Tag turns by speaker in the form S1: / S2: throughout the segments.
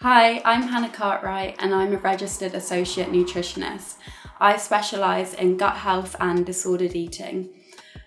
S1: Hi, I'm Hannah Cartwright and I'm a Registered Associate Nutritionist. I specialise in gut health and disordered eating.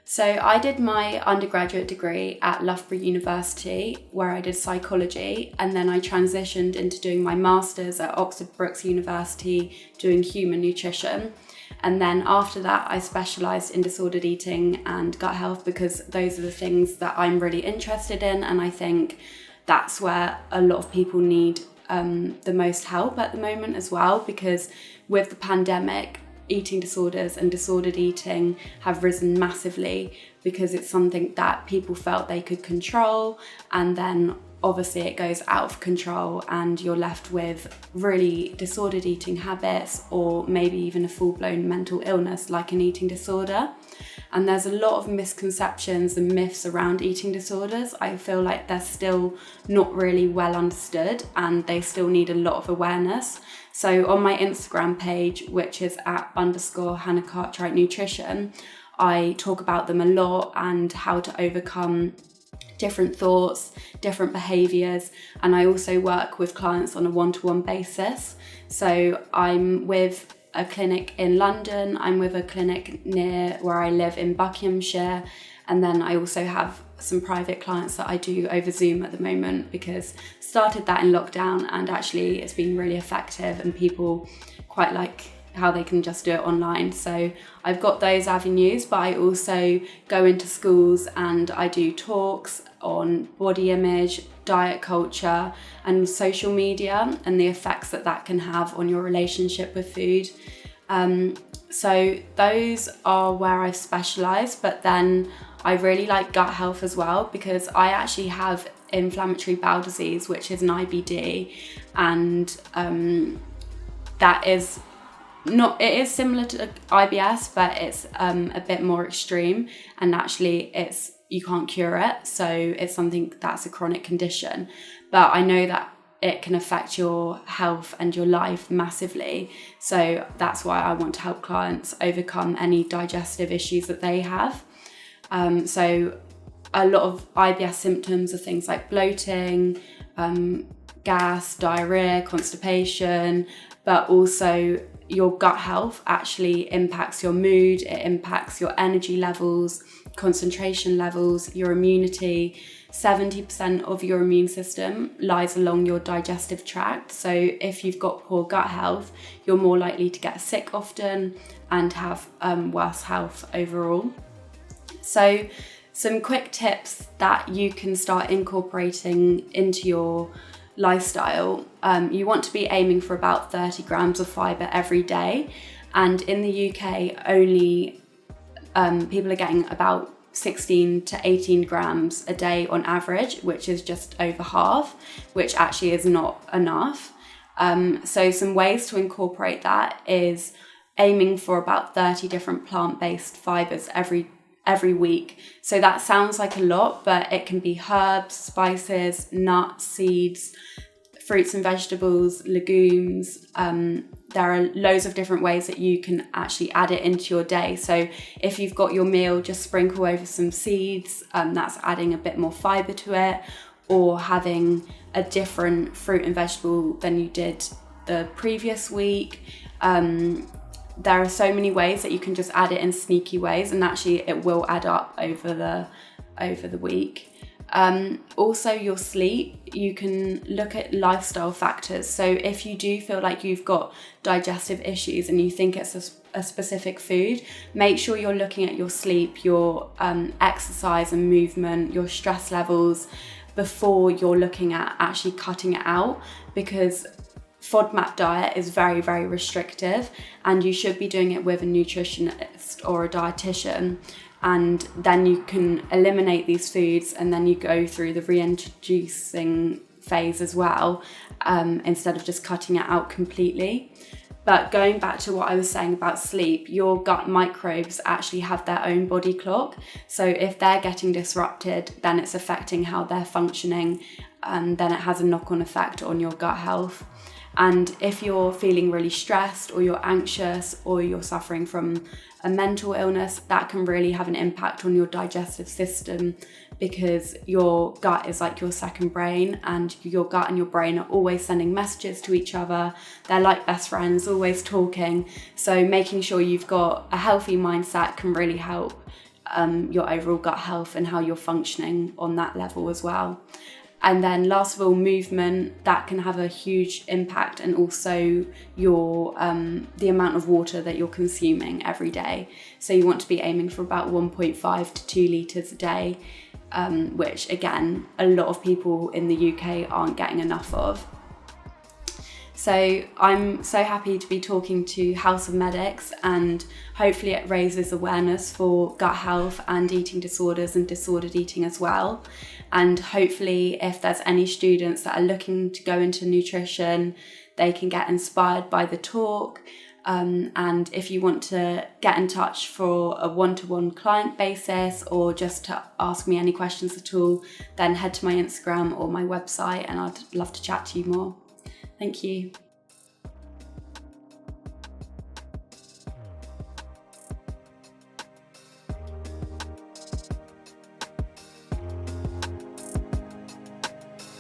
S1: So I did my undergraduate degree at Loughborough University where I did psychology, and then I transitioned into doing my master's at Oxford Brookes University doing human nutrition. And then after that, I specialised in disordered eating and gut health because those are the things that I'm really interested in, and I think that's where a lot of people need the most help at the moment as well, because with the pandemic, eating disorders and disordered eating have risen massively because it's something that people felt they could control, and then obviously it goes out of control and you're left with really disordered eating habits, or maybe even a full-blown mental illness like an eating disorder. And there's a lot of misconceptions and myths around eating disorders. I feel like they're still not really well understood and they still need a lot of awareness. So on my Instagram page, which is @_Hannah Cartwright Nutrition, I talk about them a lot and how to overcome different thoughts, different behaviours, and I also work with clients on a one-to-one basis. So I'm with a clinic in London, I'm with a clinic near where I live in Buckinghamshire, and then I also have some private clients that I do over Zoom at the moment because started that in lockdown, and actually it's been really effective and people quite like how they can just do it online. So I've got those avenues, but I also go into schools and I do talks on body image, diet culture and social media and the effects that that can have on your relationship with food. So those are where I specialise, but then I really like gut health as well because I actually have inflammatory bowel disease, which is an IBD, and it is similar to IBS, but it's a bit more extreme, and actually you can't cure it, so it's something that's a chronic condition. But I know that it can affect your health and your life massively, so that's why I want to help clients overcome any digestive issues that they have. So a lot of IBS symptoms are things like bloating, gas, diarrhea, constipation, but also your gut health actually impacts your mood, it impacts your energy levels, concentration levels, your immunity. 70% of your immune system lies along your digestive tract. So if you've got poor gut health, you're more likely to get sick often and have worse health overall. So some quick tips that you can start incorporating into your lifestyle. You want to be aiming for about 30 grams of fibre every day, and in the UK only people are getting about 16 to 18 grams a day on average, which is just over half, which actually is not enough. So some ways to incorporate that is aiming for about 30 different plant-based fibres every week. So that sounds like a lot, but it can be herbs, spices, nuts, seeds, fruits and vegetables, legumes. There are loads of different ways that you can actually add it into your day. So if you've got your meal, just sprinkle over some seeds, that's adding a bit more fibre to it, or having a different fruit and vegetable than you did the previous week. There are so many ways that you can just add it in sneaky ways, and actually it will add up over the week. Also your sleep, you can look at lifestyle factors. So if you do feel like you've got digestive issues and you think it's a specific food, make sure you're looking at your sleep, your exercise and movement, your stress levels before you're looking at actually cutting it out, because FODMAP diet is very, very restrictive, and you should be doing it with a nutritionist or a dietitian, and then you can eliminate these foods and then you go through the reintroducing phase as well, instead of just cutting it out completely. But going back to what I was saying about sleep, your gut microbes actually have their own body clock. So if they're getting disrupted, then it's affecting how they're functioning, and then it has a knock-on effect on your gut health. And if you're feeling really stressed or you're anxious or you're suffering from a mental illness, that can really have an impact on your digestive system, because your gut is like your second brain, and your gut and your brain are always sending messages to each other. They're like best friends, always talking. So making sure you've got a healthy mindset can really help your overall gut health and how you're functioning on that level as well. And then last of all, movement, that can have a huge impact, and also your the amount of water that you're consuming every day. So you want to be aiming for about 1.5 to 2 litres a day, which again, a lot of people in the UK aren't getting enough of. So I'm so happy to be talking to House of Medics, and hopefully it raises awareness for gut health and eating disorders and disordered eating as well. And hopefully if there's any students that are looking to go into nutrition, they can get inspired by the talk. And if you want to get in touch for a one-to-one client basis, or just to ask me any questions at all, then head to my Instagram or my website, and I'd love to chat to you more. Thank you.